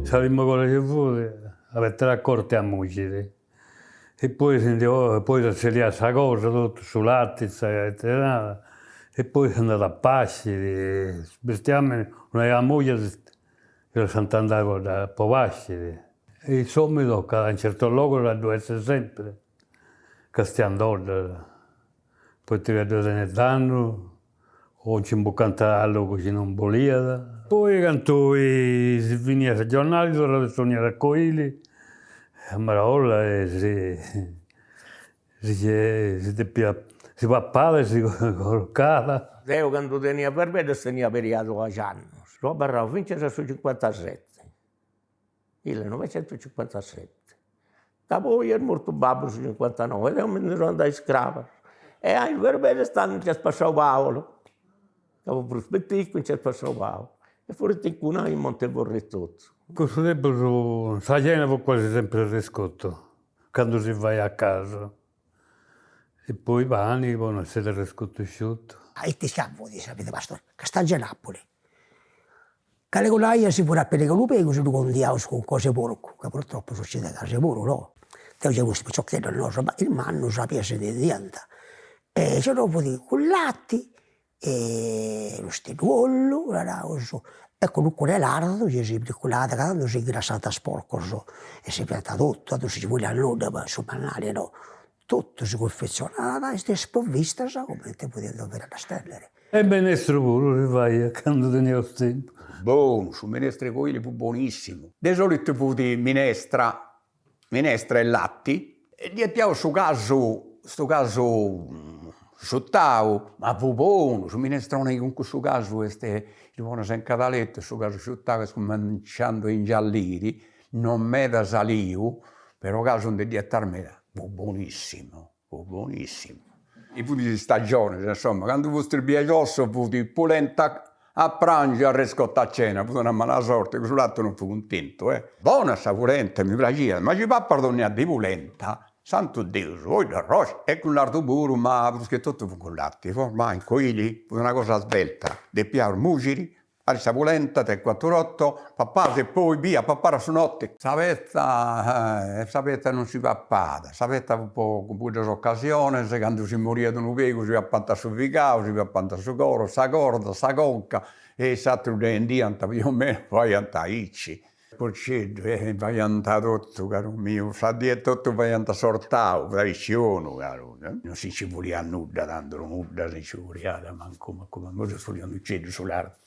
Sapevamo cosa ci fosse, avete raccorte a mucere. E poi sentivo, poi si lia sta cosa, tutto sul latte, e poi sono andato a pascere, bestiame, una moglie che sono andato a pascere. E insomma, tocca a un certo luogo la deve essere sempre, che stiamo d'ordine. Poi ti vedo danno, o ci può cantare che non volia. Poi quando si finisce la giornata, torno a suonare a Coili, a Maraola si pappava e si collocava. Io quando tenia per me, tenia periato a anni. Lo barravo finché era su 57. 1957. Poi è morto babbo su 59 ed io me ne sono andato in scrava. E il verbene stanno in Spasciao Paolo. Avevo prospettivo in Spasciao Paolo. E fuori di cuna in Montevorre tutto. Questo tempo la cena fu quasi sempre il riscotto, quando si va a casa. E poi i pani, poi una sera il riscotto asciutto. E ti scappo, sapete, pastore, Castaggia Napoli. Che le colaie si può appena che lo pego, si lo condiamo con cose porco, che purtroppo succede a cose porco, no? Te c'è questo picciocchietto nostro, ma il manno sapeva se ne dianta. E c'è dopo di con latte, e lo stenuollo, e con l'ardo, ci si piccolata, quando si è ingrassata sporco, e si pianta tutto, quando si vuole all'uno, ma su manale, no? Tutto si confezionava, e si è sprovvista, come te potete avere la stellere. E benestro pure, si vai, quando tenevo tempo. Buono, su minestre coili fu buonissimo. Di solito fu di minestra e latti, e di più sto caso sottavo, ma fu buono, su minestrone con questo caso, il buono sen cataletto, sto caso sottavo, cominciando a ingiallire, non me da saliu, però caso non di attarmela, fu buonissimo, fu buonissimo. I punti di stagione, insomma, quando fu il biagosso, fu di polenta a pranzo e a rescotta a cena, fu una mala sorte, che sull'altro non fu contento, Buona sta polenta, mi piaceva, ma ci va pardonare di polenta, santo Dio, poi l'arroz, e con l'ardo puro, ma perché tutto fu con latte, ma in coili, fu una cosa svelta, de piar muciri, questa polenta, te 48, papà e poi via, papà su notte. Sapete non si pappata, sapete un po' con molte occasioni, quando si moriva di un uveco si va a pantare su vicao, si va a pantare su coro, sa corda, sa conca, e Saturday in dianta più o meno vai a taicci. Porceddo, vai a tutto, caro mio, sa di tutto vai a sortare, traizione, caro. Non si ci voleva nulla, tanto nulla si ci voleva, ma come si voleva nulla sull'arte.